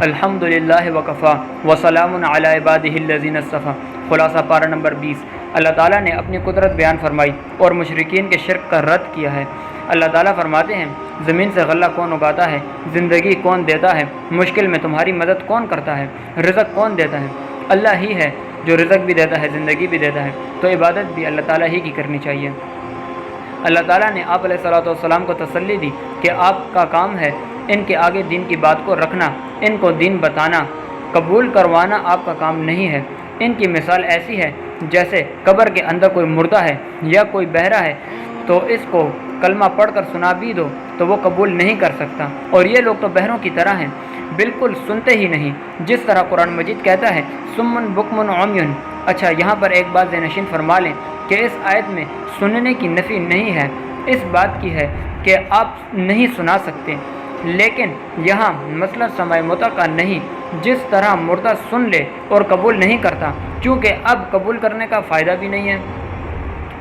الحمدللہ وکفا وسلام علی عبادہ الذین اصطفیٰ۔ خلاصہ پارہ نمبر 20۔ اللہ تعالیٰ نے اپنی قدرت بیان فرمائی اور مشرکین کے شرک کا رد کیا ہے۔ اللہ تعالیٰ فرماتے ہیں، زمین سے غلہ کون اگاتا ہے، زندگی کون دیتا ہے، مشکل میں تمہاری مدد کون کرتا ہے، رزق کون دیتا ہے؟ اللہ ہی ہے جو رزق بھی دیتا ہے، زندگی بھی دیتا ہے، تو عبادت بھی اللہ تعالیٰ ہی کی کرنی چاہیے۔ اللہ تعالیٰ نے آپ علیہ الصلوۃ والسلام کو تسلی دی کہ آپ کا کام ہے ان کے آگے دین کی بات کو رکھنا، ان کو دین بتانا، قبول کروانا آپ کا کام نہیں ہے۔ ان کی مثال ایسی ہے جیسے قبر کے اندر کوئی مردہ ہے یا کوئی بہرا ہے، تو اس کو کلمہ پڑھ کر سنا بھی دو تو وہ قبول نہیں کر سکتا، اور یہ لوگ تو بہروں کی طرح ہیں، بالکل سنتے ہی نہیں، جس طرح قرآن مجید کہتا ہے سمن بکمن عمیون۔ اچھا، یہاں پر ایک بات ذہنشین فرما لیں کہ اس آیت میں سننے کی نفی نہیں ہے، اس بات کی ہے کہ آپ نہیں سنا سکتے، لیکن یہاں مسئلہ سماع مطاع کا نہیں، جس طرح مردہ سن لے اور قبول نہیں کرتا، چونکہ اب قبول کرنے کا فائدہ بھی نہیں ہے،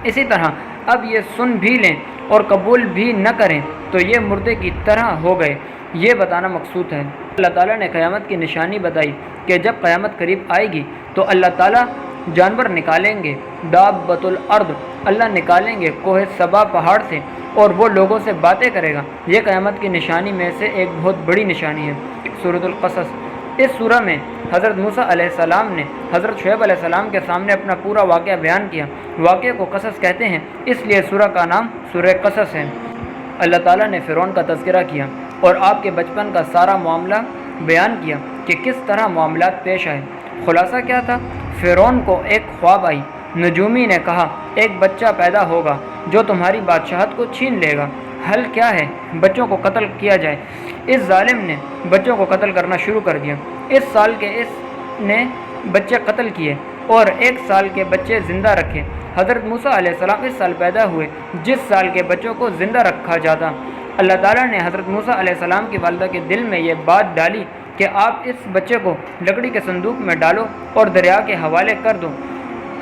اسی طرح اب یہ سن بھی لیں اور قبول بھی نہ کریں تو یہ مردے کی طرح ہو گئے، یہ بتانا مقصود ہے۔ اللہ تعالیٰ نے قیامت کی نشانی بتائی کہ جب قیامت قریب آئے گی تو اللہ تعالیٰ جانور نکالیں گے، دابۃ الارض، اللہ نکالیں گے کوہ صبا پہاڑ سے، اور وہ لوگوں سے باتیں کرے گا۔ یہ قیامت کی نشانی میں سے ایک بہت بڑی نشانی ہے۔ سورۃ القصص۔ اس سورہ میں حضرت موسیٰ علیہ السلام نے حضرت شعیب علیہ السلام کے سامنے اپنا پورا واقعہ بیان کیا۔ واقعے کو قصص کہتے ہیں، اس لیے سورہ کا نام سورہ قصص ہے۔ اللہ تعالیٰ نے فرعون کا تذکرہ کیا اور آپ کے بچپن کا سارا معاملہ بیان کیا کہ کس طرح معاملات پیش آئے۔ خلاصہ کیا تھا؟ فرعون کو ایک خواب آئی، نجومی نے کہا ایک بچہ پیدا ہوگا جو تمہاری بادشاہت کو چھین لے گا، حل کیا ہے؟ بچوں کو قتل کیا جائے۔ اس ظالم نے بچوں کو قتل کرنا شروع کر دیا۔ اس سال کے اس نے بچے قتل کیے اور 1 سال کے بچے زندہ رکھے۔ حضرت موسیٰ علیہ السلام اس سال پیدا ہوئے جس سال کے بچوں کو زندہ رکھا جاتا۔ اللہ تعالیٰ نے حضرت موسیٰ علیہ السلام کی والدہ کے دل میں یہ بات ڈالی کہ آپ اس بچے کو لکڑی کے صندوق میں ڈالو اور دریا کے حوالے کر دو،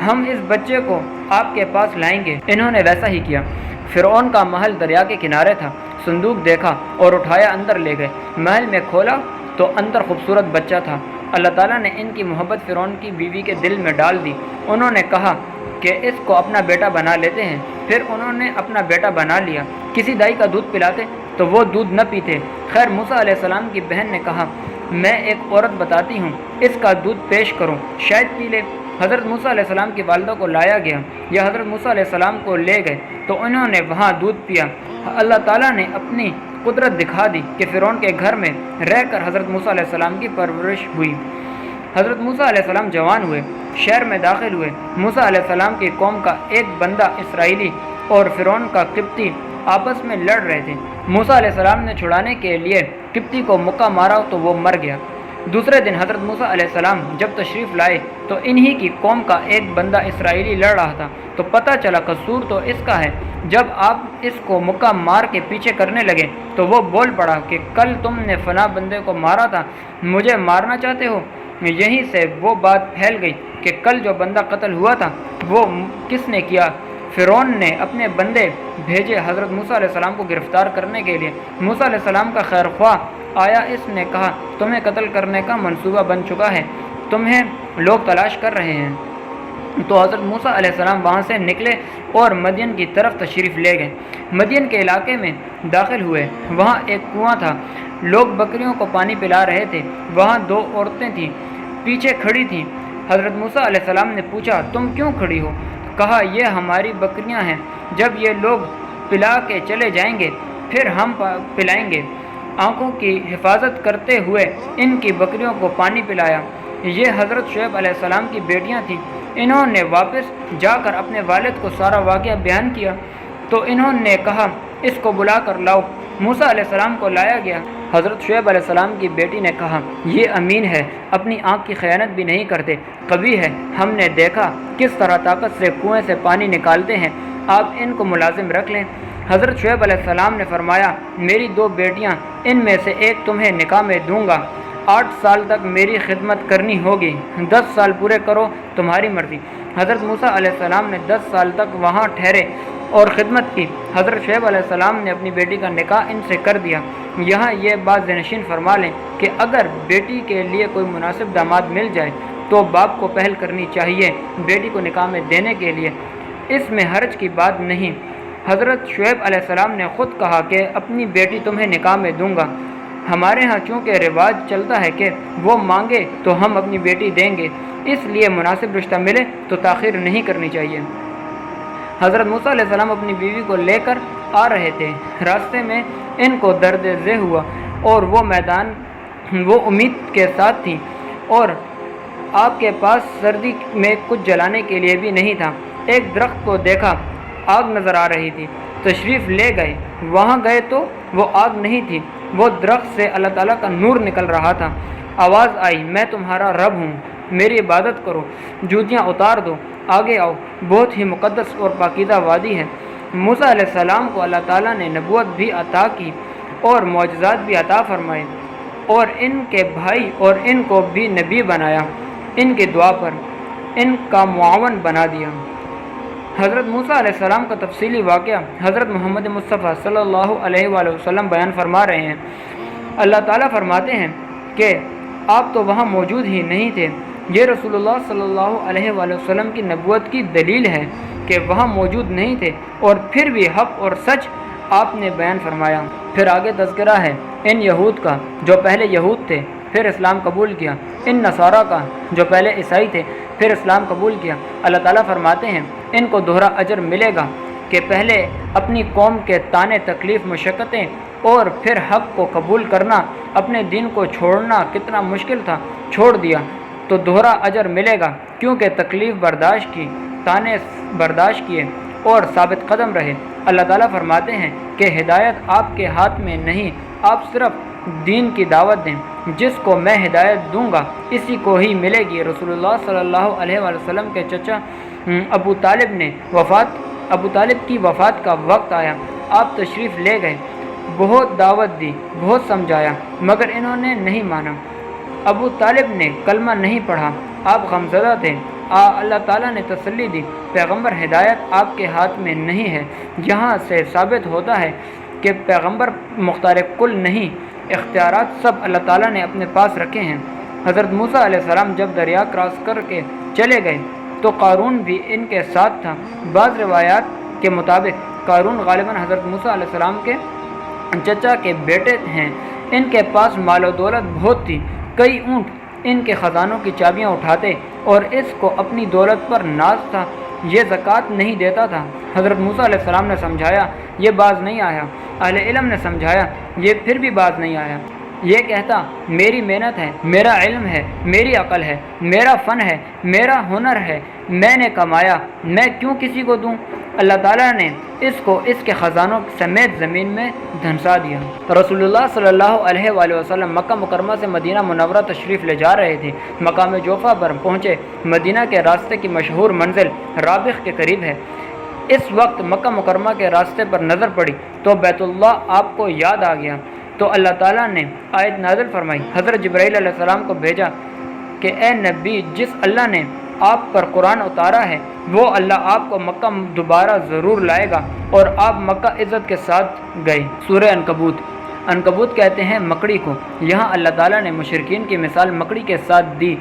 ہم اس بچے کو آپ کے پاس لائیں گے۔ انہوں نے ویسا ہی کیا۔ فرعون کا محل دریا کے کنارے تھا۔ صندوق دیکھا اور اٹھایا اندر لے گئے۔ محل میں کھولا تو اندر خوبصورت بچہ تھا۔ اللہ تعالیٰ نے ان کی محبت فرعون کی بیوی کے دل میں ڈال دی۔ انہوں نے کہا کہ اس کو اپنا بیٹا بنا لیتے ہیں۔ پھر انہوں نے اپنا بیٹا بنا لیا۔ کسی دائی کا دودھ پلاتے تو وہ دودھ نہ پیتے۔ خیر، موسیٰ علیہ السلام کی بہن نے کہا میں ایک عورت بتاتی ہوں، اس کا دودھ پیش کرو، شاید پی لے۔ حضرت موسیٰ علیہ السلام کی والدہ کو لایا گیا یا حضرت موسیٰ علیہ السلام کو لے گئے تو انہوں نے وہاں دودھ پیا۔ اللہ تعالیٰ نے اپنی قدرت دکھا دی کہ فرعون کے گھر میں رہ کر حضرت موسیٰ علیہ السلام کی پرورش ہوئی۔ حضرت موسیٰ علیہ السلام جوان ہوئے، شہر میں داخل ہوئے۔ موسیٰ علیہ السلام کی قوم کا ایک بندہ اسرائیلی اور فرعون کا قبطی آپس میں لڑ رہے تھے۔ موسیٰ علیہ السلام نے چھڑانے کے لیے قبطی کو مکہ مارا تو وہ مر گیا۔ دوسرے دن حضرت موسیٰ علیہ السلام جب تشریف لائے تو انہی کی قوم کا ایک بندہ اسرائیلی لڑ رہا تھا، تو پتہ چلا قصور تو اس کا ہے۔ جب آپ اس کو مکہ مار کے پیچھے کرنے لگے تو وہ بول پڑا کہ کل تم نے فلاں بندے کو مارا تھا، مجھے مارنا چاہتے ہو؟ یہیں سے وہ بات پھیل گئی کہ کل جو بندہ قتل ہوا تھا وہ کس نے کیا۔ فرعون نے اپنے بندے بھیجے حضرت موسیٰ علیہ السلام کو گرفتار کرنے کے لیے۔ موسیٰ علیہ السلام کا خیر خواہ آیا، اس نے کہا تمہیں قتل کرنے کا منصوبہ بن چکا ہے، تمہیں لوگ تلاش کر رہے ہیں۔ تو حضرت موسیٰ علیہ السلام وہاں سے نکلے اور مدین کی طرف تشریف لے گئے۔ مدین کے علاقے میں داخل ہوئے، وہاں ایک کنواں تھا، لوگ بکریوں کو پانی پلا رہے تھے۔ وہاں 2 عورتیں تھیں، پیچھے کھڑی تھیں۔ حضرت موسیٰ علیہ السلام نے پوچھا تم کیوں کھڑی ہو؟ کہا یہ ہماری بکریاں ہیں، جب یہ لوگ پلا کے چلے جائیں گے پھر ہم پلائیں گے۔ آنکھوں کی حفاظت کرتے ہوئے ان کی بکریوں کو پانی پلایا۔ یہ حضرت شعیب علیہ السلام کی بیٹیاں تھیں۔ انہوں نے واپس جا کر اپنے والد کو سارا واقعہ بیان کیا تو انہوں نے کہا اس کو بلا کر لاؤ۔ موسیٰ علیہ السلام کو لایا گیا۔ حضرت شعیب علیہ السلام کی بیٹی نے کہا یہ امین ہے، اپنی آنکھ کی خیانت بھی نہیں کرتے، قوی ہے، ہم نے دیکھا کس طرح طاقت سے کنویں سے پانی نکالتے ہیں، آپ ان کو ملازم رکھ لیں۔ حضرت شعیب علیہ السلام نے فرمایا میری 2 بیٹیاں، ان میں سے ایک تمہیں نکاح میں دوں گا، 8 سال تک میری خدمت کرنی ہوگی، 10 سال پورے کرو تمہاری مرضی۔ حضرت موسیٰ علیہ السلام نے 10 سال تک وہاں ٹھہرے اور خدمت کی۔ حضرت شعیب علیہ السلام نے اپنی بیٹی کا نکاح ان سے کر دیا۔ یہاں یہ بات ذہنشین فرما لیں کہ اگر بیٹی کے لیے کوئی مناسب داماد مل جائے تو باپ کو پہل کرنی چاہیے بیٹی کو نکاح میں دینے کے لیے، اس میں حرج کی بات نہیں۔ حضرت شعیب علیہ السلام نے خود کہا کہ اپنی بیٹی تمہیں نکاح میں دوں گا۔ ہمارے ہاں چونکہ رواج چلتا ہے کہ وہ مانگے تو ہم اپنی بیٹی دیں گے، اس لیے مناسب رشتہ ملے تو تاخیر نہیں کرنی چاہیے۔ حضرت موسیٰ علیہ السلام اپنی بیوی کو لے کر آ رہے تھے، راستے میں ان کو درد ذہ ہوا اور وہ امید کے ساتھ تھیں اور آپ کے پاس سردی میں کچھ جلانے کے لیے بھی نہیں تھا۔ ایک درخت کو دیکھا، آگ نظر آ رہی تھی، تشریف لے گئے، وہاں گئے تو وہ آگ نہیں تھی، وہ درخت سے اللہ تعالیٰ کا نور نکل رہا تھا۔ آواز آئی، میں تمہارا رب ہوں، میری عبادت کرو، جوتیاں اتار دو، آگے آؤ، بہت ہی مقدس اور پاکیزہ وادی ہے۔ موسیٰ علیہ السلام کو اللہ تعالیٰ نے نبوت بھی عطا کی اور معجزات بھی عطا فرمائے اور ان کے بھائی اور ان کو بھی نبی بنایا، ان کی دعا پر ان کا معاون بنا دیا۔ حضرت موسیٰ علیہ السلام کا تفصیلی واقعہ حضرت محمد مصطفیٰ صلی اللہ علیہ وآلہ وسلم بیان فرما رہے ہیں۔ اللہ تعالیٰ فرماتے ہیں کہ آپ تو وہاں موجود ہی نہیں تھے۔ یہ رسول اللہ صلی اللہ علیہ وآلہ وسلم کی نبوت کی دلیل ہے کہ وہاں موجود نہیں تھے اور پھر بھی حق اور سچ آپ نے بیان فرمایا۔ پھر آگے تذکرہ ہے ان یہود کا جو پہلے یہود تھے پھر اسلام قبول کیا، ان نصارہ کا جو پہلے عیسائی تھے پھر اسلام قبول کیا۔ اللہ تعالیٰ فرماتے ہیں ان کو دوہرا اجر ملے گا کہ پہلے اپنی قوم کے طعنے، تکلیف، مشقتیں اور پھر حق کو قبول کرنا، اپنے دین کو چھوڑنا کتنا مشکل تھا، چھوڑ دیا تو دوہرا اجر ملے گا کیونکہ تکلیف برداشت کی، طعنے برداشت کیے اور ثابت قدم رہے۔ اللہ تعالیٰ فرماتے ہیں کہ ہدایت آپ کے ہاتھ میں نہیں، آپ صرف دین کی دعوت دیں، جس کو میں ہدایت دوں گا اسی کو ہی ملے گی۔ رسول اللہ صلی اللہ علیہ وآلہ وسلم کے چچا ابو طالب کی وفات کا وقت آیا، آپ تشریف لے گئے، بہت دعوت دی، بہت سمجھایا مگر انہوں نے نہیں مانا۔ ابو طالب نے کلمہ نہیں پڑھا، آپ غمزدہ تھے۔ اللہ تعالیٰ نے تسلی دی، پیغمبر ہدایت آپ کے ہاتھ میں نہیں ہے۔ یہاں سے ثابت ہوتا ہے کہ پیغمبر مختار کل نہیں، اختیارات سب اللہ تعالیٰ نے اپنے پاس رکھے ہیں۔ حضرت موسیٰ علیہ السلام جب دریا کراس کر کے چلے گئے تو قارون بھی ان کے ساتھ تھا۔ بعض روایات کے مطابق قارون غالباً حضرت موسیٰ علیہ السلام کے چچا کے بیٹے ہیں۔ ان کے پاس مال و دولت بہت تھی، کئی اونٹ ان کے خزانوں کی چابیاں اٹھاتے اور اس کو اپنی دولت پر ناز تھا، یہ زکوٰۃ نہیں دیتا تھا۔ حضرت موسیٰ علیہ السلام نے سمجھایا، یہ باز نہیں آیا۔ اہل علم نے سمجھایا، یہ پھر بھی باز نہیں آیا۔ یہ کہتا میری محنت ہے، میرا علم ہے، میری عقل ہے، میرا فن ہے، میرا ہنر ہے، میں نے کمایا، میں کیوں کسی کو دوں؟ اللہ تعالیٰ نے اس کو اس کے خزانوں سمیت زمین میں دھنسا دیا۔ رسول اللہ صلی اللہ علیہ وآلہ وسلم مکہ مکرمہ سے مدینہ منورہ تشریف لے جا رہے تھے۔ مقام جوفا پر پہنچے، مدینہ کے راستے کی مشہور منزل رابغ کے قریب ہے۔ اس وقت مکہ مکرمہ کے راستے پر نظر پڑی تو بیت اللہ آپ کو یاد آ گیا، تو اللہ تعالیٰ نے آیت نازل فرمائی، حضرت جبرائیل علیہ السلام کو بھیجا کہ اے نبی، جس اللہ نے آپ پر قرآن اتارا ہے وہ اللہ آپ کو مکہ دوبارہ ضرور لائے گا، اور آپ مکہ عزت کے ساتھ گئے۔ سورہ عنکبوت کہتے ہیں مکڑی کو۔ یہاں اللہ تعالیٰ نے مشرکین کی مثال مکڑی کے ساتھ دی،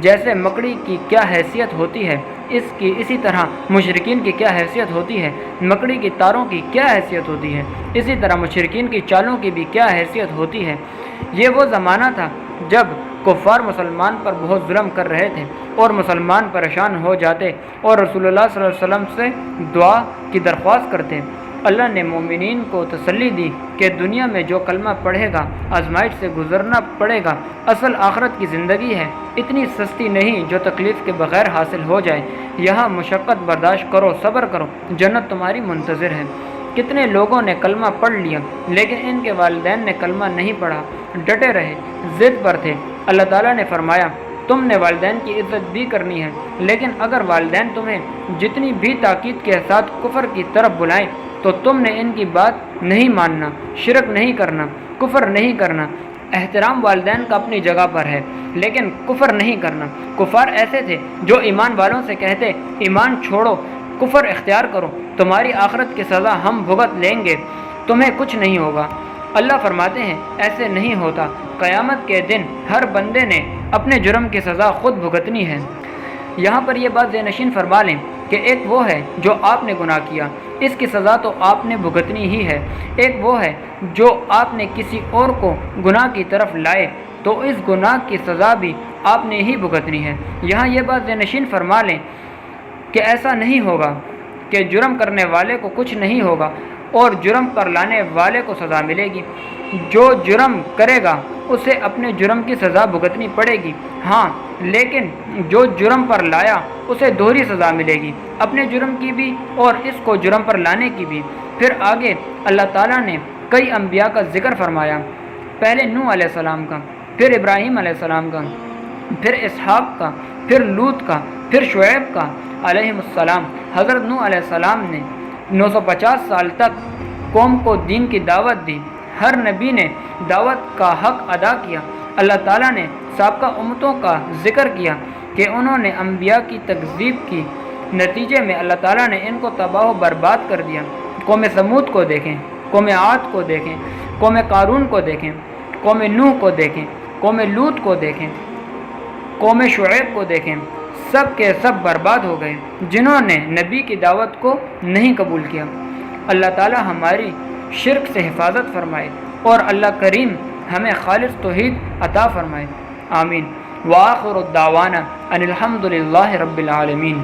جیسے مکڑی کی کیا حیثیت ہوتی ہے اسی طرح مشرکین کی کیا حیثیت ہوتی ہے، مکڑی کی تاروں کی کیا حیثیت ہوتی ہے، اسی طرح مشرکین کی چالوں کی بھی کیا حیثیت ہوتی ہے۔ یہ وہ زمانہ تھا جب کفار مسلمان پر بہت ظلم کر رہے تھے اور مسلمان پریشان ہو جاتے اور رسول اللہ صلی اللہ علیہ وسلم سے دعا کی درخواست کرتے۔ اللہ نے مومنین کو تسلی دی کہ دنیا میں جو کلمہ پڑھے گا آزمائش سے گزرنا پڑے گا، اصل آخرت کی زندگی ہے، اتنی سستی نہیں جو تکلیف کے بغیر حاصل ہو جائے۔ یہاں مشقت برداشت کرو، صبر کرو، جنت تمہاری منتظر ہے۔ کتنے لوگوں نے کلمہ پڑھ لیا لیکن ان کے والدین نے کلمہ نہیں پڑھا، ڈٹے رہے، ضد پر تھے۔ اللہ تعالیٰ نے فرمایا تم نے والدین کی عزت بھی کرنی ہے، لیکن اگر والدین تمہیں جتنی بھی تاکید کے ساتھ کفر کی طرف بلائیں تو تم نے ان کی بات نہیں ماننا، شرک نہیں کرنا، کفر نہیں کرنا۔ احترام والدین کا اپنی جگہ پر ہے لیکن کفر نہیں کرنا۔ کفار ایسے تھے جو ایمان والوں سے کہتے ایمان چھوڑو، کفر اختیار کرو، تمہاری آخرت کی سزا ہم بھگت لیں گے، تمہیں کچھ نہیں ہوگا۔ اللہ فرماتے ہیں ایسے نہیں ہوتا، قیامت کے دن ہر بندے نے اپنے جرم کی سزا خود بھگتنی ہے۔ یہاں پر یہ بات ذہن نشین فرما لیں کہ ایک وہ ہے جو آپ نے گناہ کیا، اس کی سزا تو آپ نے بھگتنی ہی ہے، ایک وہ ہے جو آپ نے کسی اور کو گناہ کی طرف لائے تو اس گناہ کی سزا بھی آپ نے ہی بھگتنی ہے۔ یہاں یہ بات ذہن نشین فرما لیں کہ ایسا نہیں ہوگا کہ جرم کرنے والے کو کچھ نہیں ہوگا اور جرم پر لانے والے کو سزا ملے گی۔ جو جرم کرے گا اسے اپنے جرم کی سزا بھگتنی پڑے گی، ہاں لیکن جو جرم پر لایا اسے دوہری سزا ملے گی، اپنے جرم کی بھی اور اس کو جرم پر لانے کی بھی۔ پھر آگے اللہ تعالیٰ نے کئی انبیاء کا ذکر فرمایا، پہلے نوح علیہ السلام کا، پھر ابراہیم علیہ السلام کا، پھر اسحاق کا، پھر لوط کا، پھر شعیب کا علیہ السلام۔ حضرت نوح علیہ السلام نے 950 سال تک قوم کو دین کی دعوت دی، ہر نبی نے دعوت کا حق ادا کیا۔ اللہ تعالیٰ نے سابقہ امتوں کا ذکر کیا کہ انہوں نے انبیاء کی تکذیب کی، نتیجے میں اللہ تعالیٰ نے ان کو تباہ و برباد کر دیا۔ قوم سمود کو دیکھیں، قوم عاد کو دیکھیں، قوم قارون کو دیکھیں، قوم نوح کو دیکھیں، قوم لوط کو دیکھیں، قوم شعیب کو دیکھیں، سب کے سب برباد ہو گئے جنہوں نے نبی کی دعوت کو نہیں قبول کیا۔ اللہ تعالیٰ ہماری شرک سے حفاظت فرمائے اور اللہ کریم ہمیں خالص توحید عطا فرمائے، آمین۔ وآخر الدعوانا ان الحمد للہ رب العالمین۔